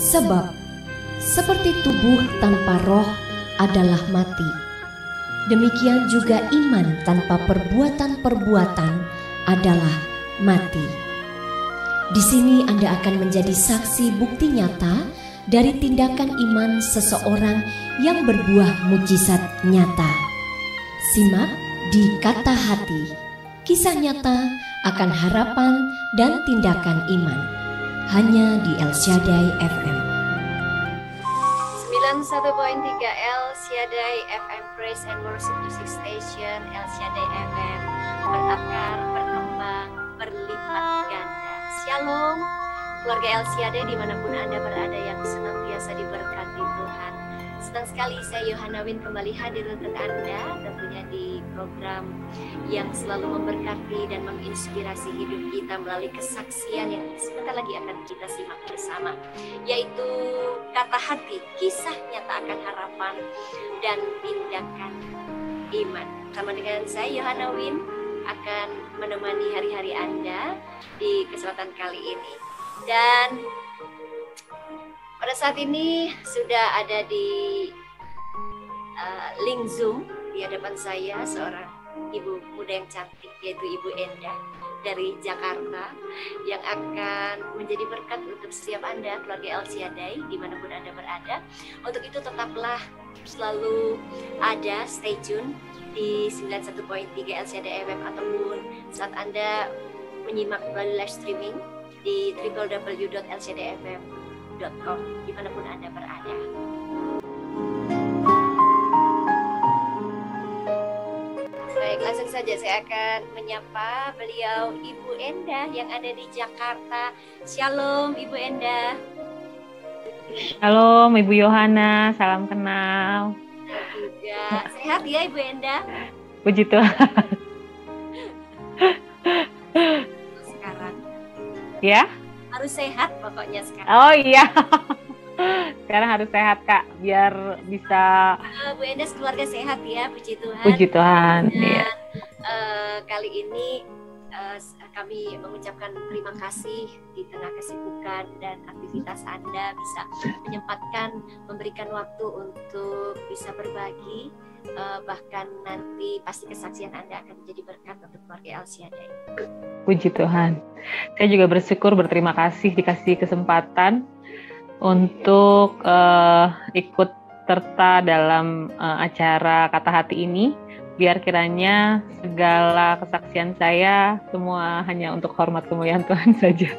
Sebab seperti tubuh tanpa roh adalah mati, demikian juga iman tanpa perbuatan-perbuatan adalah mati. Di sini Anda akan menjadi saksi bukti nyata dari tindakan iman seseorang yang berbuah mukjizat nyata. Simak di Kata Hati, kisah nyata akan harapan dan tindakan iman, hanya di El Shaddai FM. 91.3 El Shaddai FM, Praise and Worship Music Station. El Shaddai FM, berakar, berkembang, berlipat ganda. Shalom keluarga El Shaddai dimanapun Anda berada yang senantiasa diberkati Tuhan. Senang sekali saya Yohana Win kembali hadir untuk Anda, tentunya di program yang selalu memberkati dan menginspirasi hidup kita melalui kesaksian yang sebentar lagi akan kita simak bersama, yaitu Kata Hati, kisah nyata akan harapan dan tindakan iman. Sama dengan saya Yohana Win akan menemani hari-hari Anda di kesempatan kali ini. Dan pada saat ini sudah ada di link Zoom di hadapan saya seorang ibu muda yang cantik, yaitu Ibu Enda dari Jakarta, yang akan menjadi berkat untuk setiap Anda, keluarga El Shaddai, dimanapun Anda berada. Untuk itu tetaplah selalu ada, stay tune di 91.3 El Shaddai FM, ataupun saat Anda menyimak melalui live streaming di www.elshaddai.fm.com dimanapun Anda berada. Baik, langsung saja saya akan menyapa beliau Ibu Enda yang ada di Jakarta. Shalom Ibu Enda. Halo Ibu Yohana, salam kenal. Juga sehat ya Ibu Enda? Puji Tuhan. Sekarang ya? Harus sehat pokoknya sekarang. Oh iya. Sekarang harus sehat Kak, biar bisa Bu Enda keluarga sehat ya, puji Tuhan. Puji Tuhan. Dan Iya. Kali ini kami mengucapkan terima kasih di tengah kesibukan dan aktivitas Anda bisa menyempatkan memberikan waktu untuk bisa berbagi, bahkan nanti pasti kesaksian Anda akan menjadi berkat untuk keluarga El Shaddai. Puji Tuhan. Saya juga bersyukur, berterima kasih dikasih kesempatan untuk ikut serta dalam acara Kata Hati ini. Biar kiranya segala kesaksian saya semua hanya untuk hormat kemuliaan Tuhan saja.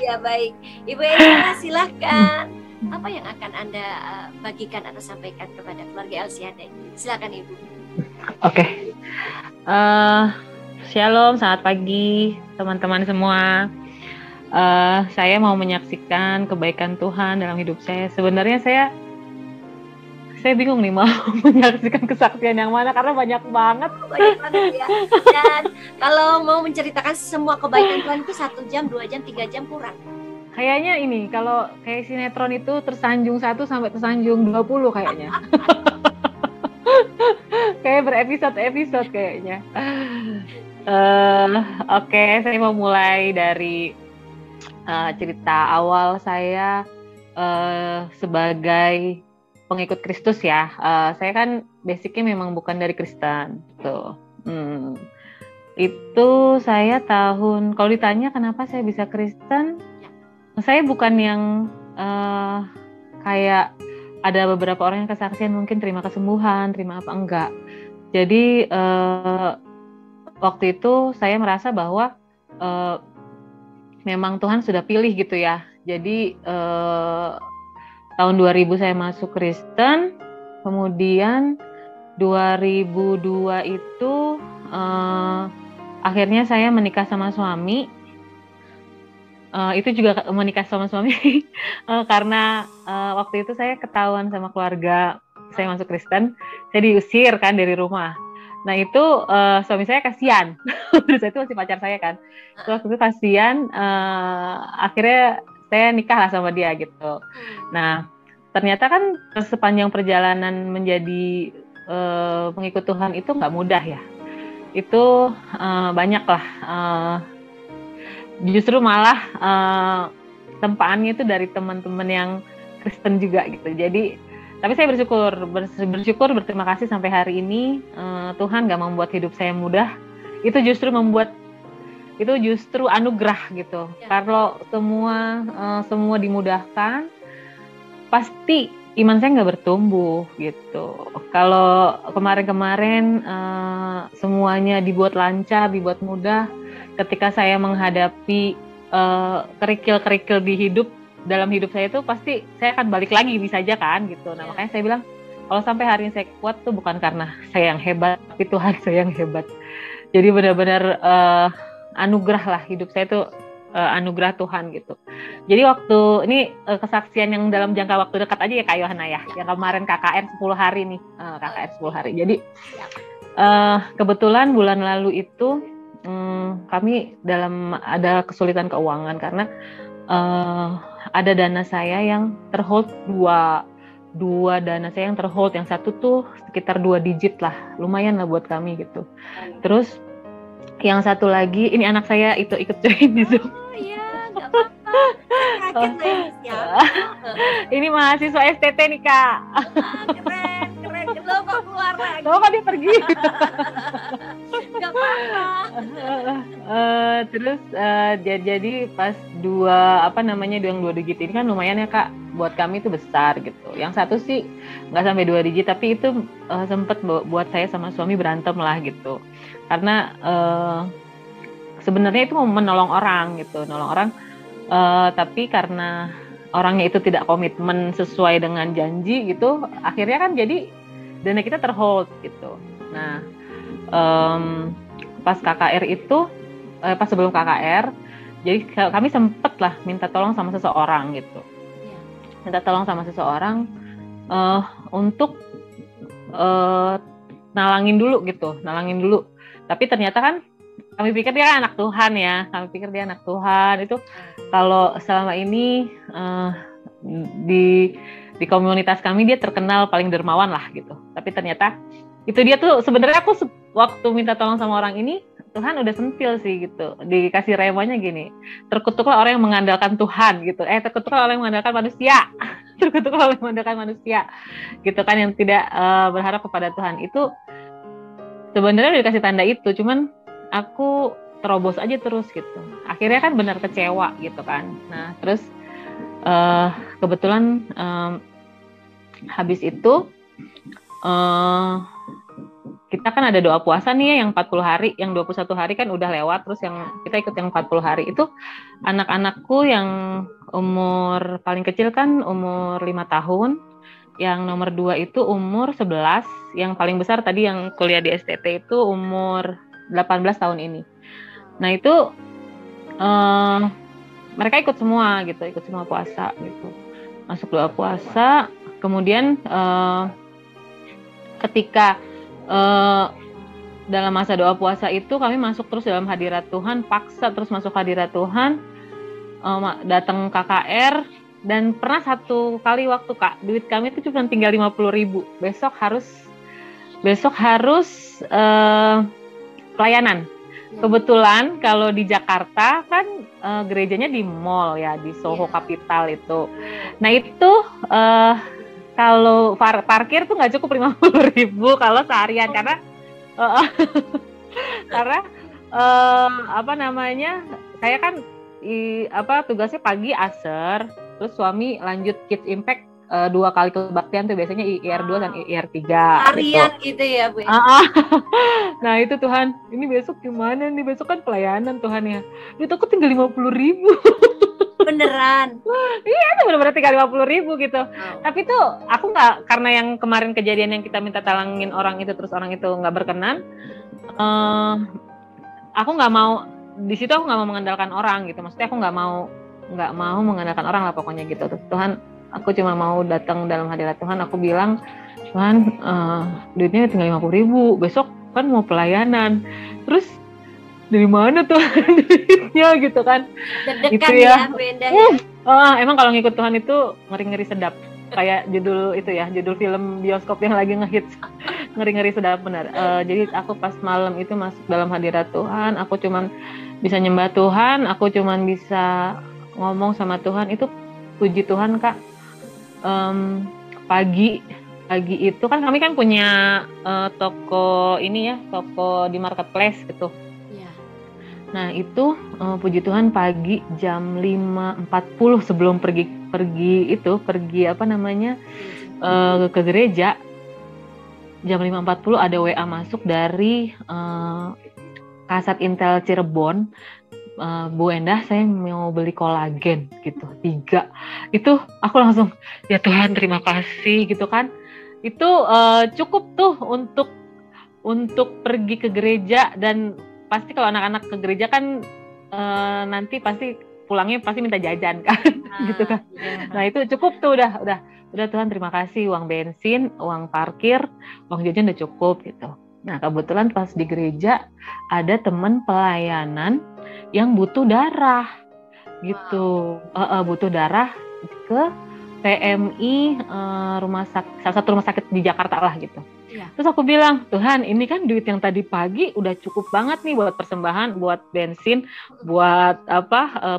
Ya baik, Ibu Enda silahkan. Apa yang akan Anda bagikan atau sampaikan kepada keluarga El Shaddai? Silakan Ibu. Oke. Shalom, selamat pagi teman-teman semua. Saya mau menyaksikan kebaikan Tuhan dalam hidup saya. Sebenarnya saya bingung nih mau menyaksikan kesaksian yang mana karena banyak banget. Banyak banget ya. Dan kalau mau menceritakan semua kebaikan Tuhan itu 1 jam, 2 jam, 3 jam kurang. Kayaknya ini kalau kayak sinetron itu tersanjung 1 sampai tersanjung 20 kayaknya. Kayak berepisode-episode kayaknya. Oke, saya mau mulai dari cerita awal saya sebagai pengikut Kristus ya. Saya kan basicnya memang bukan dari Kristen gitu. Itu saya kalau ditanya kenapa saya bisa Kristen, saya bukan yang kayak ada beberapa orang yang kesaksian mungkin terima kesembuhan, terima apa enggak. Jadi waktu itu saya merasa bahwa memang Tuhan sudah pilih gitu ya. Jadi tahun 2000 saya masuk Kristen, kemudian 2002 itu akhirnya saya menikah sama suami. Itu juga menikah sama suami karena waktu itu saya ketahuan sama keluarga saya masuk Kristen, saya diusir kan dari rumah. Nah itu suami saya kasihan, terus itu masih pacar saya kan. Terus waktu itu kasihan, akhirnya saya nikah lah sama dia gitu. Nah ternyata kan sepanjang perjalanan menjadi pengikut Tuhan itu nggak mudah ya. Itu banyak lah. Justru malah tempaannya itu dari teman-teman yang Kristen juga gitu. Jadi tapi saya bersyukur berterima kasih sampai hari ini Tuhan gak membuat hidup saya mudah. Itu justru anugerah gitu. Kalau semua dimudahkan, pasti iman saya nggak bertumbuh gitu. Kalau kemarin-kemarin semuanya dibuat lancar, dibuat mudah, ketika saya menghadapi kerikil-kerikil di dalam hidup saya itu pasti saya akan balik lagi bisa aja kan gitu. Nah makanya saya bilang kalau sampai hari ini saya kuat tuh bukan karena saya yang hebat, tapi Tuhan saya yang hebat. Jadi benar-benar anugerah lah hidup saya itu anugerah Tuhan gitu. Jadi waktu ini kesaksian yang dalam jangka waktu dekat aja ya Kak Yohana ya. Yang kemarin KKR 10 hari nih, KKR 10 hari. Jadi kebetulan bulan lalu itu kami ada kesulitan keuangan karena ada dana saya yang terhold dua dana saya yang terhold, yang satu tuh sekitar 2 digit lah, lumayan lah buat kami gitu. Terus yang satu lagi ini anak saya itu ikut join di Zoom. Iya, nggak apa-apa. Kaget saya siapa. Ini mahasiswa STT nih Kak. Keren. Lo kok keluar lagi? Lo kok dia pergi? Nggak apa-apa. Terus jadi pas yang 2 digit ini kan lumayan ya Kak, buat kami itu besar gitu. Yang satu sih nggak sampai 2 digit, tapi itu sempet buat saya sama suami berantem lah gitu. Karena sebenarnya itu mau menolong orang gitu, tapi karena orangnya itu tidak komitmen sesuai dengan janji gitu, akhirnya kan jadi dana kita terhold gitu. Nah pas KKR itu pas sebelum KKR, jadi kami sempet lah minta tolong sama seseorang gitu, untuk nalangin dulu. Tapi ternyata kan kami pikir dia anak Tuhan ya, itu kalau selama ini di komunitas kami dia terkenal paling dermawan lah gitu. Tapi ternyata itu dia tuh sebenarnya aku waktu minta tolong sama orang ini, Tuhan udah sentil sih gitu, dikasih remanya gini, terkutuklah orang yang mengandalkan Tuhan gitu, terkutuklah orang yang mengandalkan manusia, gitu kan, yang tidak berharap kepada Tuhan. Itu sebenarnya udah dikasih tanda itu, cuman aku terobos aja terus gitu. Akhirnya kan benar kecewa gitu kan. Nah terus kebetulan habis itu kita kan ada doa puasa nih yang 40 hari, yang 21 hari kan udah lewat, terus yang kita ikut yang 40 hari itu anak-anakku yang umur paling kecil kan umur 5 tahun, yang nomor 2 itu umur 11, yang paling besar tadi yang kuliah di STT itu umur 18 tahun ini. Nah itu mereka ikut semua puasa gitu, masuk doa puasa. Kemudian ketika dalam masa doa puasa itu kami masuk terus dalam hadirat Tuhan, paksa terus masuk hadirat Tuhan, datang KKR, dan pernah satu kali waktu Kak, duit kami itu cuma tinggal 50.000, besok harus pelayanan. Kebetulan kalau di Jakarta kan gerejanya di mall ya, di Soho Capital itu. Nah itu kalau parkir tuh nggak cukup 50.000 kalau seharian, karena saya kan tugasnya pagi aser, terus suami lanjut Kids Impact 2 kali kebaktian tuh, biasanya IR 2 dan IR 3 harian gitu ya Bu. Nah itu Tuhan, ini besok gimana nih, besok kan pelayanan Tuhan ya, itu aku tinggal 50.000. Beneran? Iya, itu bener-bener tinggal 50.000 gitu. Tapi tuh aku nggak, karena yang kemarin kejadian yang kita minta talangin orang itu, terus orang itu nggak berkenan, aku nggak mau di situ, aku nggak mau mengandalkan orang gitu. Maksudnya aku nggak mau mengandalkan orang lah pokoknya gitu. Tuhan, aku cuma mau datang dalam hadirat Tuhan. Aku bilang, Tuhan, duitnya tinggal 50.000. Besok kan mau pelayanan. Terus dari mana tuh duitnya gitu kan? Deg-degan gitu ya, Brenda ya. Emang kalau ngikut Tuhan itu ngeri-ngeri sedap. Kayak judul film bioskop yang lagi ngehits, ngeri-ngeri sedap benar. Jadi aku pas malam itu masuk dalam hadirat Tuhan, aku cuman bisa nyembah Tuhan, aku cuman bisa ngomong sama Tuhan itu, puji Tuhan Kak, pagi itu kan kami kan punya toko ini ya, toko di marketplace gitu. Ya. Nah itu puji Tuhan pagi jam 5.40 sebelum pergi ke gereja, jam 5.40 ada WA masuk dari Kasat Intel Cirebon, Bu Endah, saya mau beli kolagen gitu 3. Itu aku langsung, ya Tuhan terima kasih gitu kan. Itu cukup tuh untuk pergi ke gereja, dan pasti kalau anak-anak ke gereja kan nanti pasti pulangnya pasti minta jajan kan, gitu kan. Ya. Nah itu cukup tuh, udah Tuhan terima kasih, uang bensin, uang parkir, uang jajan udah cukup gitu. Nah kebetulan pas di gereja ada teman pelayanan yang butuh darah gitu, butuh darah ke PMI, salah satu rumah sakit di Jakarta lah gitu. Ya. Terus aku bilang, Tuhan ini kan duit yang tadi pagi udah cukup banget nih buat persembahan, buat bensin, buat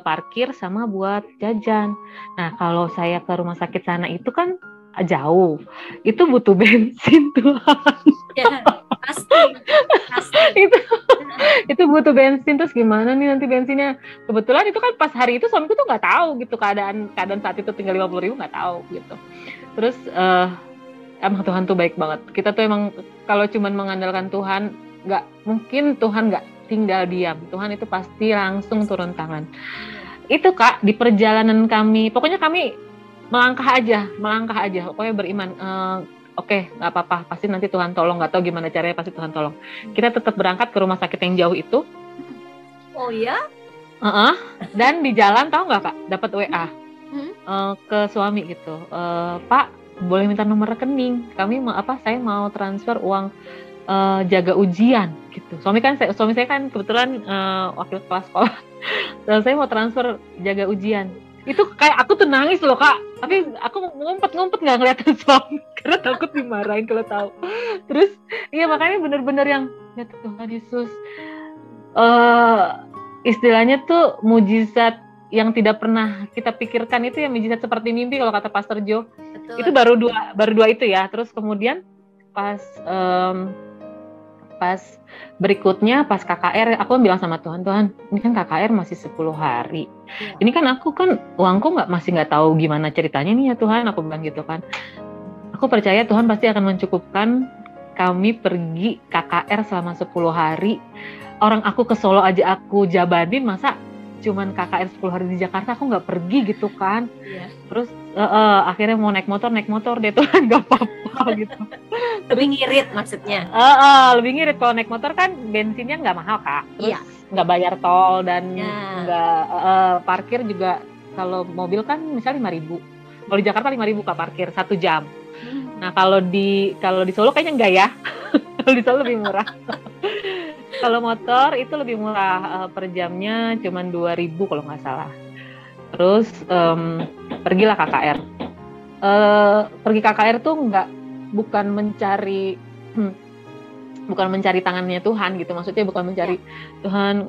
parkir, sama buat jajan. Nah kalau saya ke rumah sakit sana itu kan jauh, itu butuh bensin Tuhan. Ya, pasti. itu butuh bensin, terus gimana nih nanti bensinnya. Kebetulan itu kan pas hari itu suamiku tuh nggak tahu gitu, keadaan saat itu tinggal 50.000 nggak tahu gitu. Terus emang Tuhan tuh baik banget. Kita tuh emang kalau cuman mengandalkan Tuhan, nggak mungkin Tuhan nggak tinggal diam. Tuhan itu pasti langsung turun tangan. Itu Kak, di perjalanan kami, pokoknya kami melangkah aja, pokoknya beriman. Oke, nggak apa-apa, pasti nanti Tuhan tolong, nggak tahu gimana caranya, pasti Tuhan tolong. Kita tetap berangkat ke rumah sakit yang jauh itu. Oh ya? Dan di jalan tahu nggak Kak, dapat WA ke suami gitu, Pak, boleh minta nomor rekening? Saya mau transfer uang jaga ujian gitu. Suami saya kan kebetulan wakil kepala sekolah. Dan saya mau transfer jaga ujian. Itu kayak aku tuh nangis loh Kak, tapi aku ngumpet nggak ngeliatin suami karena takut dimarahin kalau tahu. Terus iya makanya bener-bener yang ya Tuhan Yesus, istilahnya tuh mujizat yang tidak pernah kita pikirkan, itu ya mujizat seperti mimpi kalau kata Pastor Jo. Betul. Itu baru dua itu ya. Terus kemudian pas berikutnya pas KKR, aku bilang sama Tuhan, ini kan KKR masih 10 hari. Ya. Ini kan aku kan uangku masih nggak tahu gimana ceritanya nih ya Tuhan, aku bilang gitu kan. Aku percaya Tuhan pasti akan mencukupkan kami pergi KKR selama 10 hari. Orang aku ke Solo aja aku jabanin, masa cuman KKR 10 hari di Jakarta aku nggak pergi gitu kan. Ya. Terus akhirnya mau naik motor deh Tuhan, nggak apa-apa gitu. Lebih ngirit maksudnya. Lebih ngirit, kalau naik motor kan bensinnya nggak mahal Kak. Terus Iya. nggak bayar tol dan Ya. nggak parkir juga. Kalau mobil kan misalnya 5.000, kalau di Jakarta 5.000 Kak parkir 1 jam. Nah kalau di Solo kayaknya enggak ya. Kalau di Solo lebih murah. Kalau motor itu lebih murah, per jamnya cuman 2.000 kalau nggak salah. Terus pergilah KKR. Pergi KKR tuh bukan mencari tangannya Tuhan gitu, maksudnya bukan mencari Tuhan,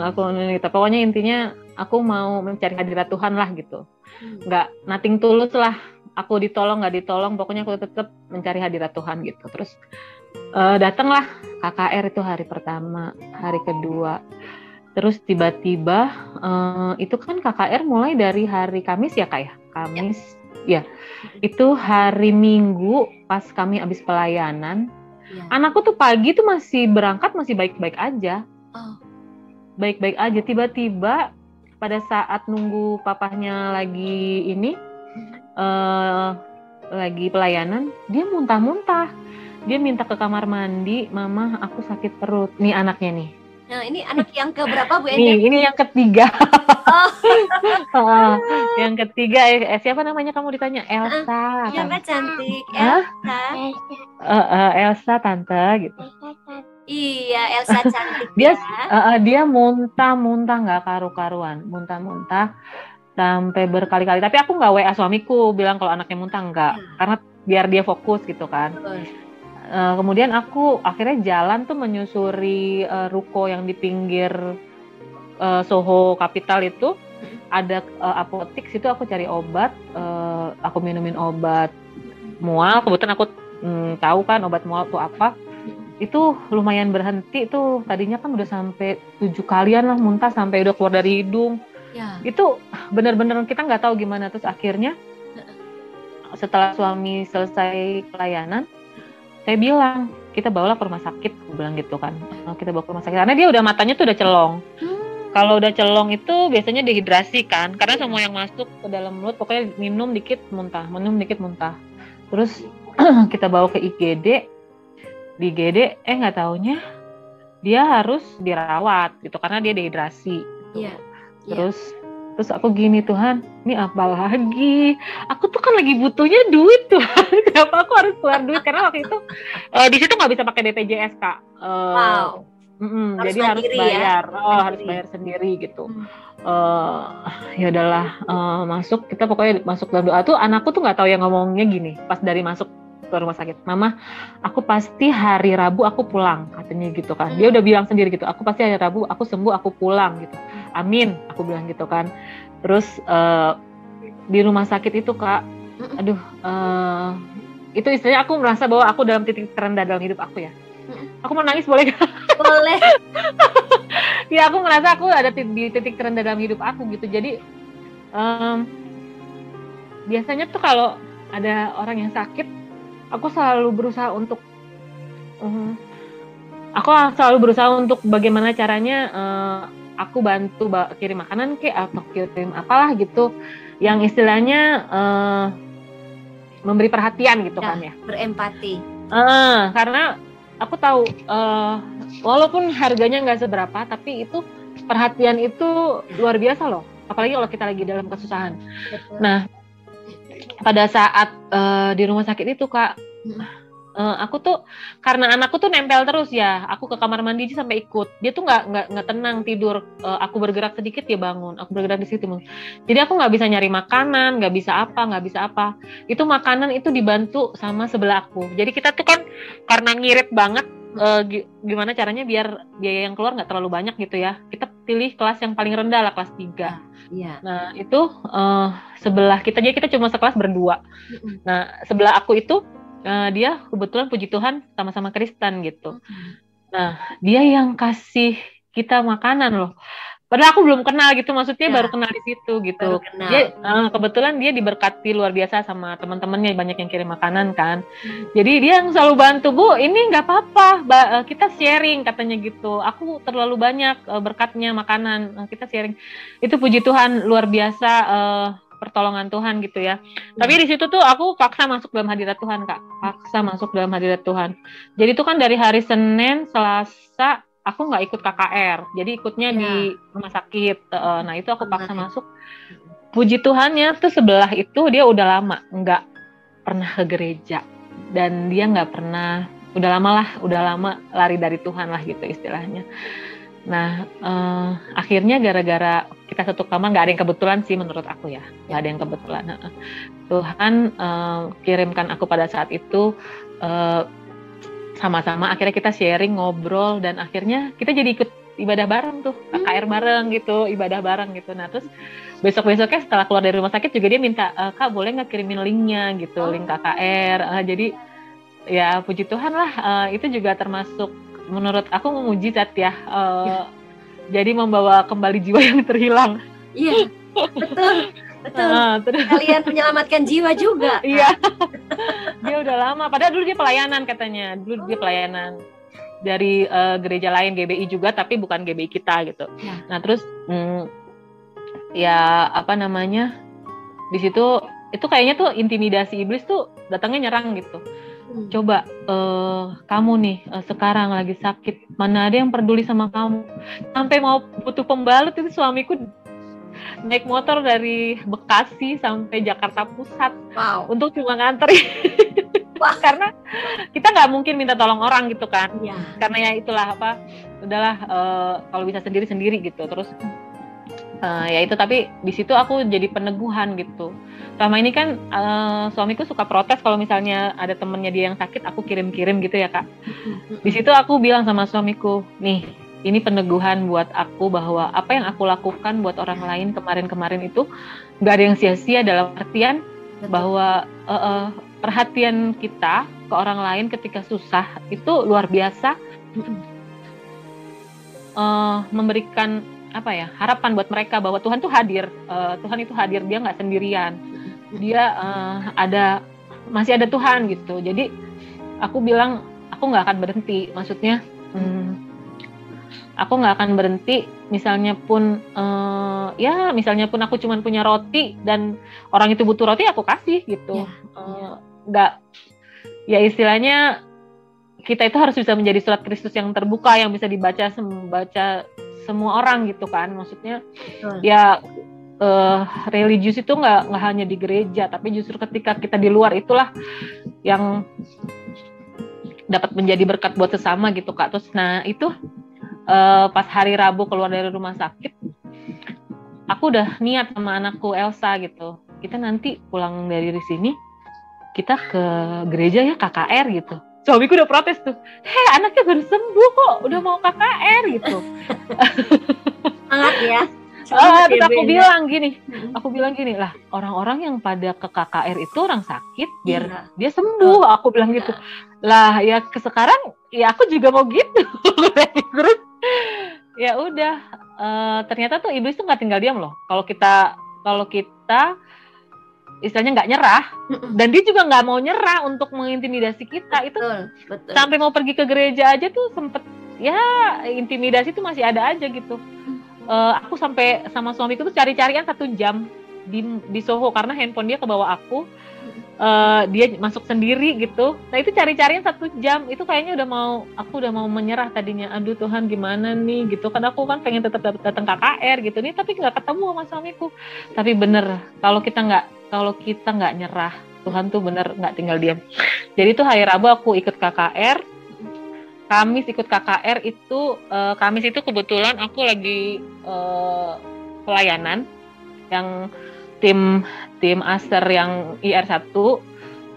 aku ini. Pokoknya intinya aku mau mencari hadirat Tuhan lah gitu. Nggak nothing tulus lah. Aku ditolong nggak ditolong, pokoknya aku tetap mencari hadirat Tuhan gitu. Terus datanglah KKR itu hari pertama, hari kedua. Terus tiba-tiba itu kan KKR mulai dari hari Kamis ya Kak ya? Kamis. Ya. Itu hari Minggu pas kami habis pelayanan. Ya. Anakku tuh pagi tuh masih berangkat, masih baik-baik aja. Baik-baik aja. Tiba-tiba pada saat nunggu papahnya lagi lagi pelayanan, dia muntah-muntah. Dia minta ke kamar mandi, Mama aku sakit perut. Nih anaknya nih. Nah ini anak yang keberapa Bu Enda? Ini yang ketiga. Yang ketiga, siapa namanya kamu ditanya? Elsa. Iya Mbak cantik. Elsa tante gitu. Iya Elsa cantik. Dia muntah nggak karu-karuan, muntah sampai berkali-kali. Tapi aku nggak WA suamiku bilang kalau anaknya muntah, nggak, karena biar dia fokus gitu kan. Kemudian aku akhirnya jalan tuh menyusuri ruko yang di pinggir Soho Capital itu. ada apotik situ, aku cari obat, aku minumin obat mual. Kebetulan aku tahu kan obat mual itu apa. Itu lumayan berhenti tuh, tadinya kan udah sampai 7 kalian lah muntah sampai udah keluar dari hidung. Ya. Itu benar-benar kita nggak tahu gimana. Terus akhirnya setelah suami selesai pelayanan, saya bilang kita bawalah ke rumah sakit, aku bilang gitu kan. Kita bawa ke rumah sakit karena dia udah matanya tuh udah celong. Kalau udah celong itu biasanya dehidrasi kan, karena semua yang masuk ke dalam mulut pokoknya minum dikit muntah. Terus kita bawa ke IGD. Di IGD nggak taunya dia harus dirawat gitu karena dia dehidrasi gitu. Terus aku gini, Tuhan, ini apa lagi? Aku tuh kan lagi butuhnya duit, Tuhan. Kenapa aku harus keluar duit? Karena waktu itu di situ nggak bisa pakai BPJS, Kak. Jadi harus bayar, harus bayar sendiri gitu. Ya udahlah, kita pokoknya masuk dalam doa tuh. Anakku tuh nggak tahu yang ngomongnya gini pas dari masuk ke rumah sakit, Mama, aku pasti hari Rabu aku pulang, katanya gitu kan. Dia udah bilang sendiri gitu, aku pasti hari Rabu aku sembuh, aku pulang gitu. Amin, aku bilang gitu kan. Terus di rumah sakit itu, Kak, aduh, itu istilahnya aku merasa bahwa aku dalam titik terendah dalam hidup aku ya. Aku mau nangis boleh gak? Boleh. Ya, aku ngerasa aku ada di titik terendah dalam hidup aku gitu. Jadi biasanya tuh kalau ada orang yang sakit, aku selalu berusaha untuk bagaimana caranya aku bantu kirim makanan atau kirim apalah gitu yang istilahnya memberi perhatian gitu kan ya, berempati. Karena aku tahu walaupun harganya nggak seberapa, tapi itu perhatian itu luar biasa loh, apalagi kalau kita lagi dalam kesusahan. Betul. Nah, pada saat di rumah sakit itu, Kak, aku tuh karena anakku tuh nempel terus ya, aku ke kamar mandi aja sampai ikut. Dia tuh nggak tenang tidur. Aku bergerak sedikit dia bangun, aku bergerak di situ. Jadi aku nggak bisa nyari makanan, nggak bisa apa. Itu makanan itu dibantu sama sebelah aku. Jadi kita tuh kan karena ngirit banget. Gimana caranya biar biaya yang keluar nggak terlalu banyak gitu ya. Kita pilih kelas yang paling rendah lah, kelas 3. Iya. Nah itu sebelah kita, jadi kita cuma sekelas berdua. Nah sebelah aku itu dia kebetulan puji Tuhan sama-sama Kristen gitu. Nah dia yang kasih kita makanan loh. Padahal aku belum kenal gitu, maksudnya baru kenal di situ gitu. Dia, kebetulan dia diberkati luar biasa sama teman-temannya, banyak yang kirim makanan kan. Jadi dia yang selalu bantu, Bu, ini nggak apa-apa, kita sharing katanya gitu. Aku terlalu banyak berkatnya makanan, kita sharing. Itu puji Tuhan luar biasa, pertolongan Tuhan gitu ya. Tapi di situ tuh aku paksa masuk dalam hadirat Tuhan, Kak. Paksa masuk dalam hadirat Tuhan. Jadi itu kan dari hari Senin, Selasa aku nggak ikut KKR, jadi ikutnya di rumah sakit. Nah itu aku paksa masuk. Puji Tuhannya tuh sebelah itu dia udah lama nggak pernah ke gereja, dan dia nggak pernah, udah lama lari dari Tuhan lah gitu istilahnya. Nah akhirnya gara-gara kita satu kamar, nggak ada yang kebetulan sih menurut aku ya, nggak ada yang kebetulan. Tuhan kirimkan aku pada saat itu. Sama-sama akhirnya kita sharing, ngobrol, dan akhirnya kita jadi ikut ibadah bareng tuh, KKR bareng gitu, ibadah bareng gitu. Nah terus besok-besoknya setelah keluar dari rumah sakit juga dia minta, Kak boleh nggak kirimin linknya gitu, link KKR. Jadi ya puji Tuhan lah, itu juga termasuk menurut aku mujizat ya. Jadi membawa kembali jiwa yang terhilang. Iya, betul. Kalian menyelamatkan jiwa juga. Iya. Dia udah lama, padahal dulu dia pelayanan katanya. Dulu dia pelayanan dari gereja lain, GBI juga, tapi bukan GBI kita gitu. Ya. Nah terus ya apa namanya, di situ itu kayaknya tuh intimidasi iblis tuh datangnya nyerang gitu. Coba kamu nih sekarang lagi sakit, mana ada yang peduli sama kamu? Sampai mau butuh pembalut itu suamiku naik motor dari Bekasi sampai Jakarta Pusat untuk cuma nganterin. Karena kita nggak mungkin minta tolong orang gitu kan. Karena ya itulah udahlah kalau bisa sendiri gitu. Terus ya itu, tapi di situ aku jadi peneguhan gitu. Selama ini kan suamiku suka protes kalau misalnya ada temennya dia yang sakit, aku kirim gitu ya, Kak. Di situ aku bilang sama suamiku, nih ini peneguhan buat aku bahwa apa yang aku lakukan buat orang lain kemarin-kemarin itu nggak ada yang sia-sia, dalam artian bahwa perhatian kita ke orang lain ketika susah itu luar biasa, memberikan harapan buat mereka bahwa Tuhan tuh hadir, Tuhan itu hadir, dia nggak sendirian, dia masih ada Tuhan gitu. Jadi aku bilang aku nggak akan berhenti, maksudnya aku nggak akan berhenti. Misalnya pun aku cuma punya roti dan orang itu butuh roti, aku kasih gitu. Nggak, ya istilahnya kita itu harus bisa menjadi surat Kristus yang terbuka, yang bisa dibaca semua orang gitu kan. Maksudnya religius itu nggak hanya di gereja, tapi justru ketika kita di luar itulah yang dapat menjadi berkat buat sesama gitu Kak. Terus itu pas hari Rabu keluar dari rumah sakit, aku udah niat sama anakku Elsa gitu, kita nanti pulang dari sini kita ke gereja ya, KKR gitu. Suamiku udah protes tuh, anaknya baru sembuh kok, udah mau KKR gitu. Semangat ya. Terus aku bilang gini lah, orang-orang yang pada ke KKR itu orang sakit biar dia sembuh. Aku bilang gitu. Lah ya sekarang ya aku juga mau gitu. Terus ya udah, ternyata tuh iblis tuh nggak tinggal diam loh. Kalau kita istilahnya nggak nyerah, dan dia juga nggak mau nyerah untuk mengintimidasi kita. Itu betul. Sampai mau pergi ke gereja aja tuh sempet ya, intimidasi tuh masih ada aja gitu. Aku sampai sama suamiku tuh cari-carian 1 jam di Soho karena handphone dia kebawa aku. Dia masuk sendiri gitu. Nah itu cari-carian 1 jam, itu kayaknya aku udah mau menyerah tadinya. Aduh Tuhan gimana nih gitu kan, aku kan pengen tetap datang KKR gitu nih, tapi nggak ketemu sama suamiku. Tapi bener, kalau kita nggak nyerah, Tuhan tuh bener nggak tinggal diam. Jadi tuh hari Rabu aku ikut KKR, Kamis ikut KKR itu, Kamis itu kebetulan aku lagi pelayanan yang tim Aster yang IR1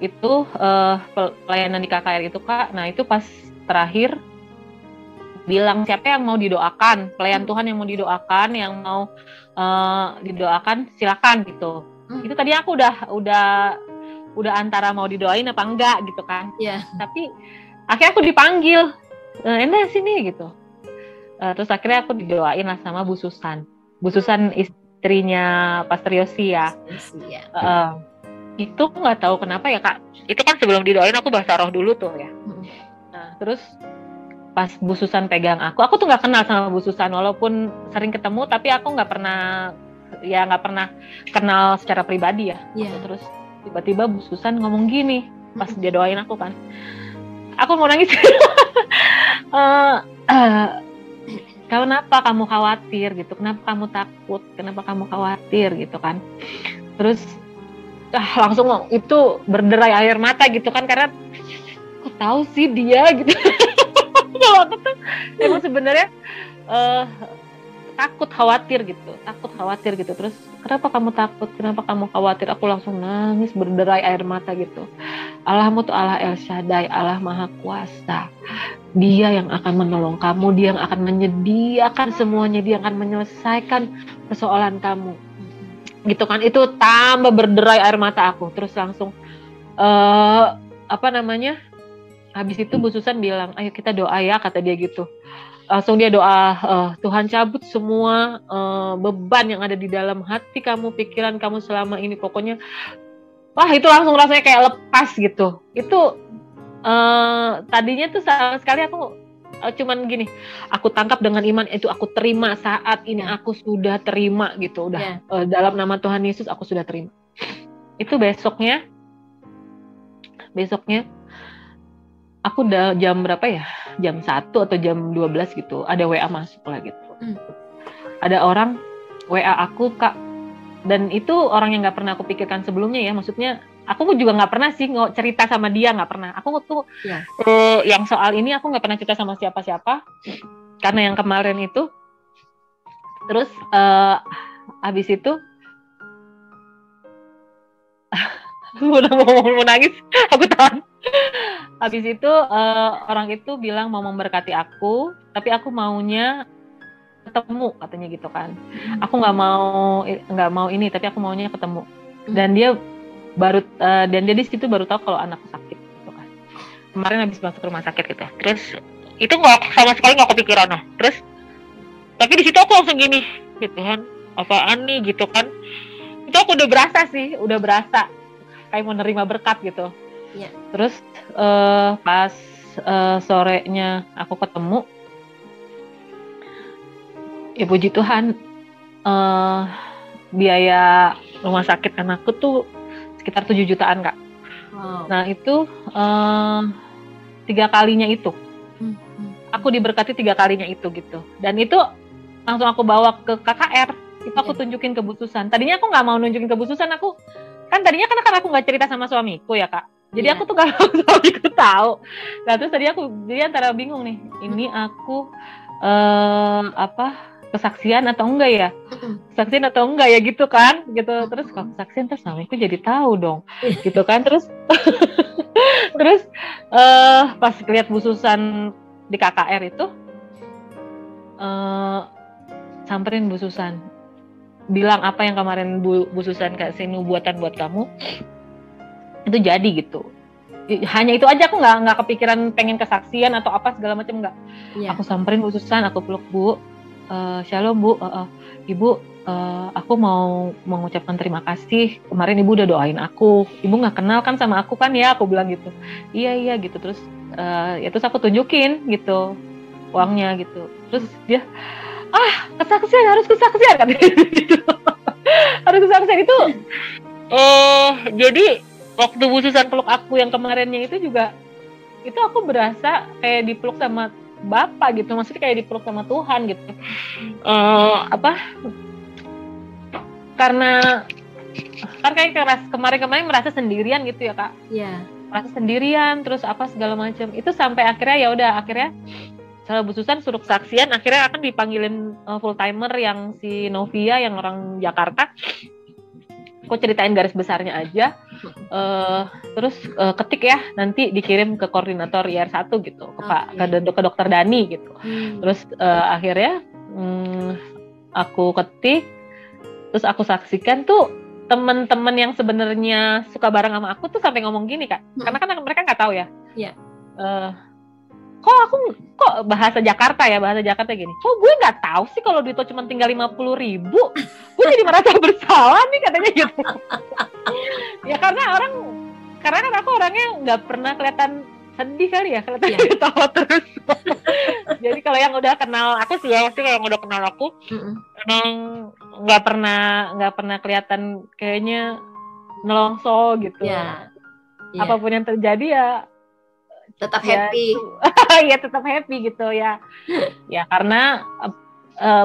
itu, pelayanan di KKR itu Kak. Nah itu pas terakhir bilang siapa yang mau didoakan, pelayan Tuhan yang mau didoakan, yang mau didoakan silakan gitu. Itu tadi aku udah antara mau didoain apa enggak gitu kan. Tapi akhirnya aku dipanggil, Enda sini gitu. Terus akhirnya aku didoain lah sama Bu Susan istrinya Pastor Yosi ya. Itu nggak tahu kenapa ya Kak. Itu kan sebelum didoain aku bahasa roh dulu tuh ya. Nah terus pas Bu Susan pegang aku tuh nggak kenal sama Bu Susan, walaupun sering ketemu, tapi aku nggak pernah kenal secara pribadi ya. Terus tiba-tiba Bu Susan ngomong gini pas dia doain aku kan. Aku mau nangis. Kenapa kamu khawatir gitu? Kenapa kamu takut? Kenapa kamu khawatir gitu kan? Terus langsung itu berderai air mata gitu kan, karena aku tahu sih dia gitu. Kalau aku tuh emang sebenarnya takut khawatir gitu. Terus kenapa kamu takut? Kenapa kamu khawatir? Aku langsung nangis berderai air mata gitu. Allahmu tuh Allah El Shaddai, Allah Maha Kuasa. Dia yang akan menolong kamu, dia yang akan menyediakan semuanya, dia yang akan menyelesaikan persoalan kamu. Gitu kan, itu tambah berderai air mata aku. Terus langsung habis itu Bu Susan bilang, ayo kita doa ya, kata dia gitu. Langsung dia doa, Tuhan cabut semua beban yang ada di dalam hati kamu, pikiran kamu selama ini. Pokoknya wah itu langsung rasanya kayak lepas gitu. Itu tadinya tuh sama sekali aku cuman gini, aku tangkap dengan iman, itu aku terima saat ini, aku sudah terima gitu, udah dalam nama Tuhan Yesus aku sudah terima. Itu besoknya aku udah jam berapa ya, jam 1 atau jam 12 gitu, ada WA masuk lah gitu. Ada orang WA aku Kak, dan itu orang yang gak pernah aku pikirkan sebelumnya ya, maksudnya aku juga nggak pernah sih cerita sama dia, nggak pernah. Aku tuh yang soal ini aku nggak pernah cerita sama siapa-siapa karena yang kemarin itu. Terus habis itu mau nangis, aku tahan. Habis itu orang itu bilang mau memberkati aku, tapi aku maunya ketemu, katanya gitu kan. Aku nggak mau ini, tapi aku maunya ketemu. Dan dia di situ baru tahu kalau anakku sakit gitu kan. Kemarin habis masuk rumah sakit gitu. Terus itu nggak, sama sekali nggak kepikiran. Nah, terus tapi di situ aku langsung gini gitu kan, apaan nih gitu kan. Itu aku udah berasa kayak mau nerima berkat gitu. Ya. Terus pas sorenya aku ketemu, ya puji Tuhan, biaya rumah sakit anakku tuh sekitar 7 jutaan, Kak. Wow. Nah itu 3 kalinya itu, aku diberkati 3 kalinya itu gitu. Dan itu langsung aku bawa ke KKR, itu aku tunjukin ke Bu Susan. Tadinya aku nggak mau nunjukin ke Bu Susan, aku kan tadinya karena aku nggak cerita sama suamiku ya, Kak. Jadi aku tuh gak mau suamiku tahu. Nah terus tadi aku jadi antara bingung nih, ini aku kesaksian atau enggak ya? Kesaksian atau enggak ya gitu kan? Gitu. Terus kalau kesaksian terus suamiku jadi tahu dong. Gitu kan. Terus terus pas lihat Bu Susan di KKR itu, samperin Bu Susan, bilang apa yang kemarin Bu Susan kasih nubuatan buat kamu itu jadi gitu. Hanya itu aja, aku nggak kepikiran pengen kesaksian atau apa segala macam, nggak. Aku samperin Bu Susan, aku peluk, Bu, Shalom Bu, Ibu, aku mau mengucapkan terima kasih, kemarin Ibu udah doain aku, Ibu nggak kenal kan sama aku kan ya, aku bilang gitu. Iya gitu. Terus terus aku tunjukin gitu uangnya gitu. Terus dia, harus kesaksian kan gitu. Harus kesaksian itu. Jadi waktu Bu Susan peluk aku yang kemarinnya itu juga, itu aku berasa kayak dipeluk sama Bapak gitu, maksudnya kayak dipeluk sama Tuhan gitu. Karena kan kayak kemarin merasa sendirian gitu ya, Kak. Iya. Merasa sendirian, terus apa segala macam. Itu sampai akhirnya setelah Bu Susan suruh kesaksian, akhirnya akan dipanggilin full timer yang si Novia yang orang Jakarta. Aku ceritain garis besarnya aja, terus ketik ya, nanti dikirim ke koordinator IR1 gitu, ke dokter Dani gitu. Terus akhirnya aku ketik, terus aku saksikan tuh teman-teman yang sebenarnya suka bareng sama aku tuh sampai ngomong gini, Kak, karena kan mereka nggak tahu ya. Iya. Kok bahasa Jakarta gini, kok gue nggak tahu sih kalau Dito cuma tinggal 50.000, gue jadi merasa bersalah nih, katanya gitu. Ya karena kan aku orangnya nggak pernah kelihatan sedih kali ya, kelihatan ketawa terus. Jadi kalau yang udah kenal aku sih ya, kalau yang udah kenal aku emang nggak pernah kelihatan kayaknya nelongso gitu. Apapun yang terjadi ya tetap happy. Ya tetap happy gitu ya. Ya karena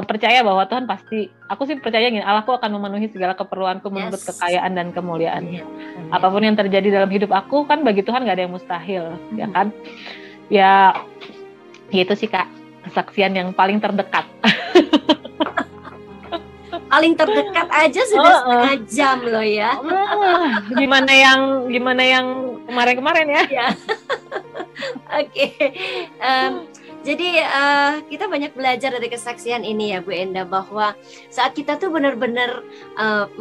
percaya bahwa Tuhan pasti, aku sih percaya gini, Allahku akan memenuhi segala keperluanku menurut kekayaan dan kemuliaannya. Apapun yang terjadi dalam hidup aku kan bagi Tuhan gak ada yang mustahil, ya kan? Ya itu sih, Kak, kesaksian yang paling terdekat. Paling terdekat aja sudah setengah jam loh ya. Gimana yang kemarin-kemarin ya? Oke. Jadi kita banyak belajar dari kesaksian ini ya Bu Enda, bahwa saat kita tuh benar-benar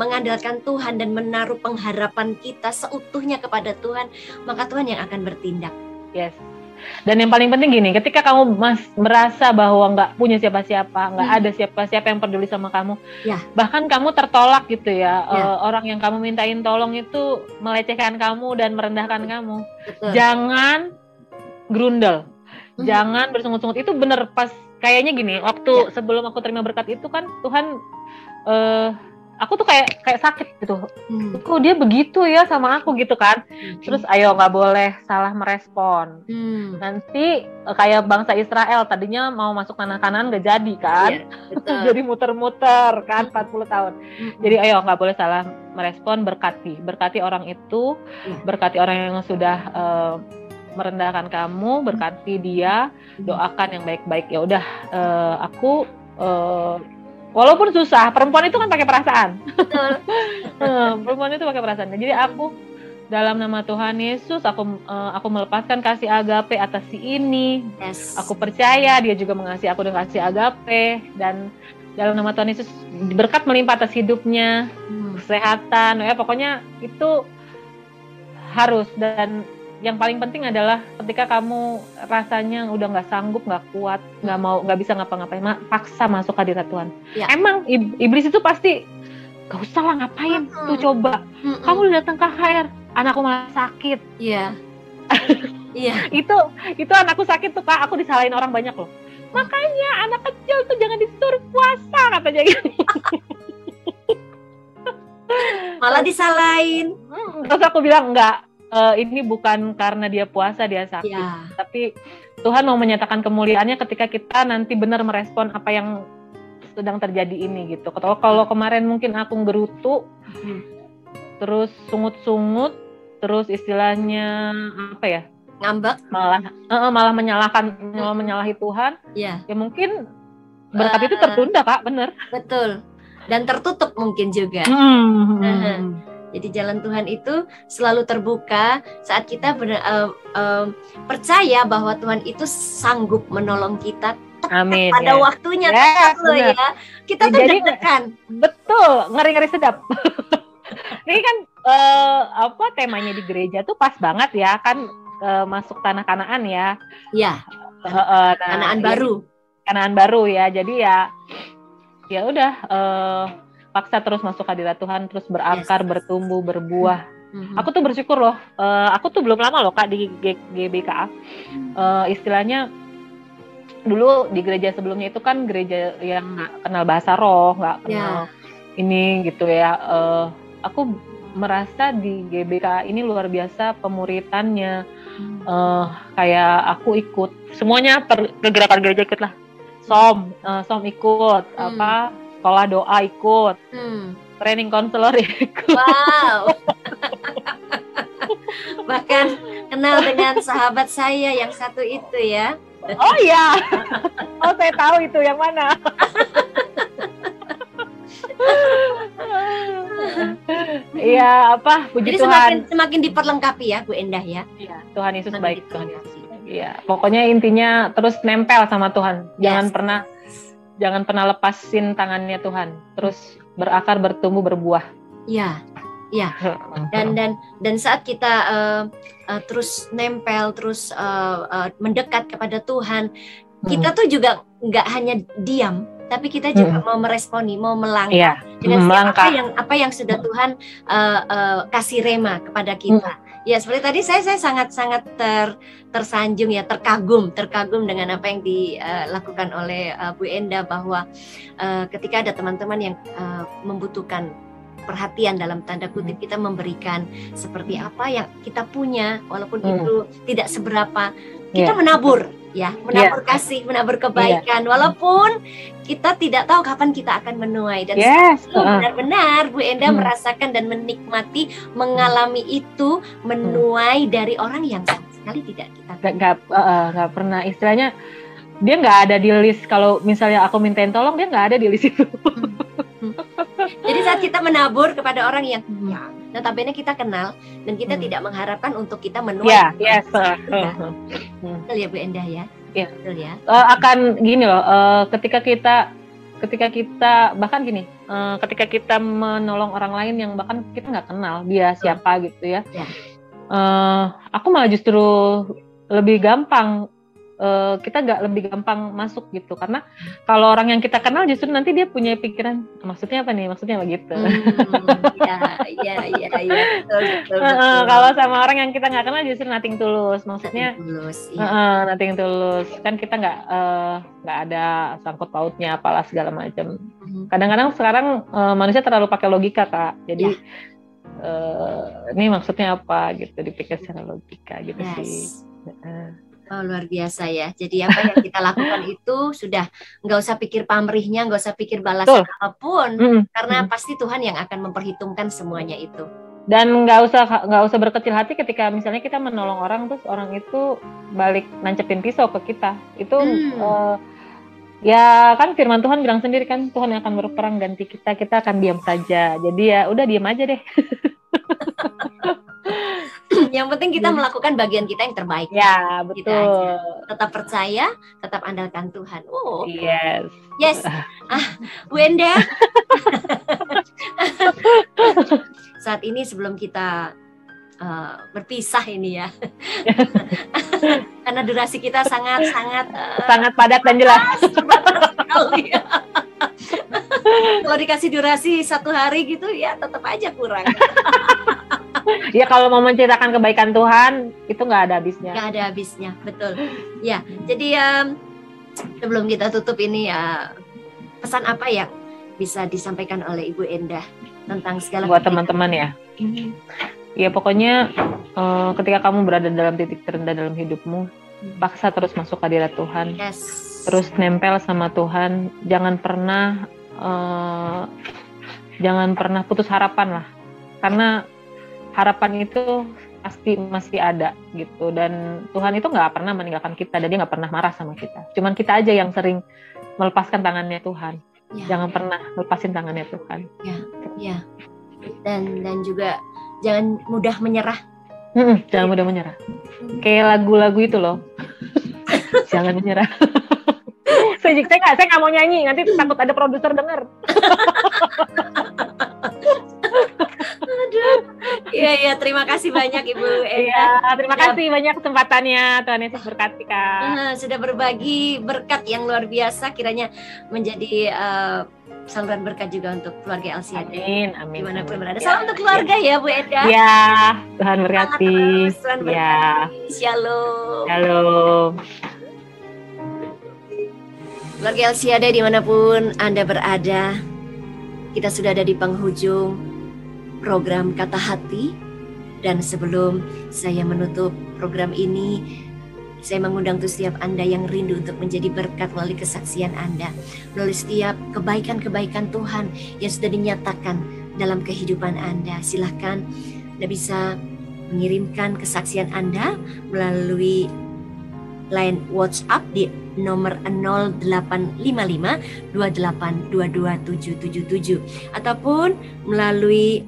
mengandalkan Tuhan dan menaruh pengharapan kita seutuhnya kepada Tuhan, maka Tuhan yang akan bertindak. Yes. Dan yang paling penting gini, ketika kamu merasa bahwa nggak punya siapa-siapa, nggak ada siapa-siapa yang peduli sama kamu, bahkan kamu tertolak gitu ya, orang yang kamu mintain tolong itu melecehkan kamu dan merendahkan kamu. Betul. Jangan grundel, jangan bersungut-sungut. Itu bener, pas kayaknya gini, waktu sebelum aku terima berkat itu kan Tuhan, aku tuh kayak sakit gitu. Kok dia begitu ya sama aku gitu kan. Terus ayo, nggak boleh salah merespon. Nanti kayak bangsa Israel tadinya mau masuk tanah Kanaan nggak jadi kan. Jadi muter-muter kan 40 tahun. Jadi ayo, nggak boleh salah merespon, berkati orang itu, berkati orang yang sudah merendahkan kamu, berkati dia, doakan yang baik-baik. Ya udah, aku walaupun susah, perempuan itu kan pakai perasaan. Perempuan itu pakai perasaan. Jadi aku dalam nama Tuhan Yesus aku melepaskan kasih agape atas si ini. Yes. Aku percaya dia juga mengasihi aku dengan kasih agape, dan dalam nama Tuhan Yesus berkat melimpah atas hidupnya, kesehatan, ya pokoknya itu harus. Dan yang paling penting adalah ketika kamu rasanya udah nggak sanggup, nggak kuat, nggak bisa ngapa-ngapain, paksa masuk hadirat Tuhan. Ya. Emang iblis itu pasti gak usah lah ngapain, tuh coba. Kamu udah datang ke KHR, anakku malah sakit. Iya. Iya. Itu anakku sakit tuh Kak, aku disalahin orang banyak loh. Makanya anak kecil tuh jangan disuruh puasa katanya gitu. Malah disalahin. Terus aku bilang enggak, ini bukan karena dia puasa dia sakit, Ya. tapi Tuhan mau menyatakan kemuliaannya ketika kita nanti benar merespon apa yang sedang terjadi ini gitu. Kalau kemarin mungkin aku gerutu, terus sungut-sungut, terus istilahnya apa ya? Ngambek. Malah menyalahi Tuhan. Ya. Ya mungkin berkat itu tertunda Kak, bener. Betul. Dan tertutup mungkin juga. Jadi jalan Tuhan itu selalu terbuka saat kita percaya bahwa Tuhan itu sanggup menolong kita. Amin. Pada waktunya loh ya. Kita tuh deg-degan. Betul, ngeri-ngeri sedap. Ini kan temanya di gereja tuh pas banget ya kan, masuk tanah Kanaan ya. Iya. Kanaan baru. Kanaan baru ya. Jadi ya udah paksa terus masuk hadirat Tuhan, terus berakar, bertumbuh, berbuah. Aku tuh bersyukur loh. Aku tuh belum lama loh Kak di GBKA. Istilahnya dulu di gereja sebelumnya itu kan gereja yang nggak kenal bahasa roh, nggak kenal ini gitu ya. Aku merasa di GBK ini luar biasa pemuritannya. Kayak aku ikut semuanya, pergerakan gereja ikut lah. Som ikut, sekolah doa ikut, training konselor ikut. Wow. Bahkan kenal dengan sahabat saya yang satu itu ya. Oh iya, saya tahu itu yang mana. Iya, puji jadi Tuhan. Semakin diperlengkapi ya, Bu Endah ya. Iya, Tuhan Yesus baik, Tuhan Yesus. Iya, pokoknya intinya terus nempel sama Tuhan. Jangan pernah lepasin tangannya Tuhan. Terus berakar, bertumbuh, berbuah. Iya. Iya. Dan saat kita terus nempel, terus mendekat kepada Tuhan, kita tuh juga nggak hanya diam, tapi kita juga mau meresponi, mau melangkah dengan apa yang sudah Tuhan kasih rema kepada kita. Ya seperti tadi saya sangat tersanjung ya, terkagum dengan apa yang dilakukan oleh Bu Enda, bahwa ketika ada teman-teman yang membutuhkan perhatian dalam tanda kutip, kita memberikan seperti apa yang kita punya, walaupun itu tidak seberapa, kita menabur kasih, menabur kebaikan, walaupun kita tidak tahu kapan kita akan menuai. Dan benar-benar Bu Enda merasakan dan menikmati, mengalami itu, menuai dari orang yang sama sekali tidak kita nggak pernah, istilahnya dia nggak ada di list. Kalau misalnya aku mintain tolong, dia nggak ada di list itu. Jadi saat kita menabur kepada orang yang notabene kita kenal, dan kita tidak mengharapkan untuk kita menuai. Betul ya Bu Endah ya. Betul ya. Akan gini loh, ketika kita bahkan gini, ketika kita menolong orang lain yang bahkan kita nggak kenal dia siapa gitu ya. Aku malah justru lebih gampang. Kita nggak lebih gampang masuk gitu, karena kalau orang yang kita kenal justru nanti dia punya pikiran maksudnya apa nih, maksudnya begitu. Iya. Betul. Kalau sama orang yang kita nggak kenal justru nothing tulus, maksudnya nothing tulus kan, kita nggak ada sangkut pautnya apalah segala macam. Kadang-kadang sekarang manusia terlalu pakai logika Kak, jadi ini maksudnya apa gitu, dipikir secara logika gitu sih. Oh, luar biasa ya. Jadi apa yang kita lakukan itu sudah nggak usah pikir pamrihnya, nggak usah pikir balasan apapun, karena pasti Tuhan yang akan memperhitungkan semuanya itu. Dan nggak usah berkecil hati ketika misalnya kita menolong orang terus orang itu balik nancepin pisau ke kita. Itu ya kan firman Tuhan bilang sendiri kan, Tuhan yang akan berperang ganti kita akan diam saja. Jadi ya udah diam aja deh. Yang penting kita melakukan bagian kita yang terbaik. Ya, Gitu aja. betul. Tetap percaya, tetap andalkan Tuhan. Oh, Yes. Bu Enda. Saat ini sebelum kita berpisah ini ya, karena durasi kita sangat padat dan jelas. sekali. Kalau dikasih durasi 1 hari gitu ya tetap aja kurang. Ya kalau mau menceritakan kebaikan Tuhan itu nggak ada habisnya. Nggak ada habisnya, betul. Ya, jadi sebelum kita tutup ini pesan apa yang bisa disampaikan oleh Ibu Endah tentang segala buat teman-teman ya? Ya pokoknya ketika kamu berada dalam titik terendah dalam hidupmu, paksa terus masuk ke hadirat Tuhan. Yes. Terus nempel sama Tuhan, jangan pernah putus harapan lah, karena harapan itu pasti masih ada gitu, dan Tuhan itu nggak pernah meninggalkan kita dan Dia nggak pernah marah sama kita. Cuman kita aja yang sering melepaskan tangannya Tuhan. Ya. Jangan pernah lepasin tangannya Tuhan. Ya. Dan juga jangan mudah menyerah. Jangan mudah menyerah. Kayak lagu-lagu itu loh. Jangan menyerah. Saya nggak mau nyanyi, nanti takut ada produser dengar. Aduh. Iya, terima kasih banyak Ibu Enda. Iya, terima kasih banyak kesempatannya. Tuhan Yesus berkati, Kak. Sudah berbagi berkat yang luar biasa, kiranya menjadi saluran berkat juga untuk keluarga LCD. Amin. Dimanapun berada. Salam untuk keluarga ya Bu Enda. Ya, Tuhan berkati. Tuhan berkati. Shalom. Shalom. Keluarga LCD dimanapun Anda berada, kita sudah ada di penghujung program Kata Hati. Dan sebelum saya menutup program ini, saya mengundang untuk setiap Anda yang rindu untuk menjadi berkat melalui kesaksian Anda, melalui setiap kebaikan-kebaikan Tuhan yang sudah dinyatakan dalam kehidupan Anda. Silahkan Anda bisa mengirimkan kesaksian Anda melalui line WhatsApp di nomor 0855 2822 777 ataupun melalui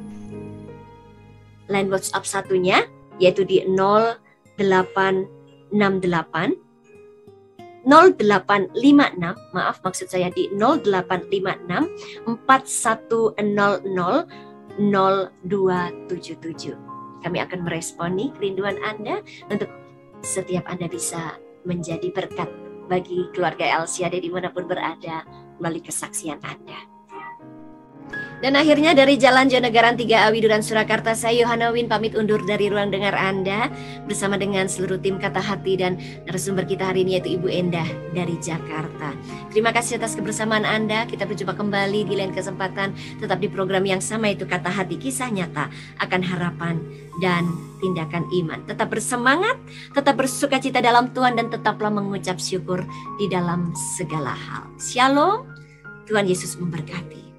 line WhatsApp satunya yaitu di 0856 maksud saya di 0856 4100 0277. Kami akan meresponi kerinduan Anda untuk setiap Anda bisa menjadi berkat bagi keluarga LCD dimanapun berada melalui kesaksian Anda. Dan akhirnya dari Jalan Jonegara 3 Awi Duran Surakarta, saya Yohana Win pamit undur dari ruang dengar Anda bersama dengan seluruh tim Kata Hati dan narasumber kita hari ini yaitu Ibu Endah dari Jakarta. Terima kasih atas kebersamaan Anda. Kita berjumpa kembali di lain kesempatan, tetap di program yang sama yaitu Kata Hati, kisah nyata akan harapan dan tindakan iman. Tetap bersemangat, tetap bersukacita dalam Tuhan dan tetaplah mengucap syukur di dalam segala hal. Shalom, Tuhan Yesus memberkati.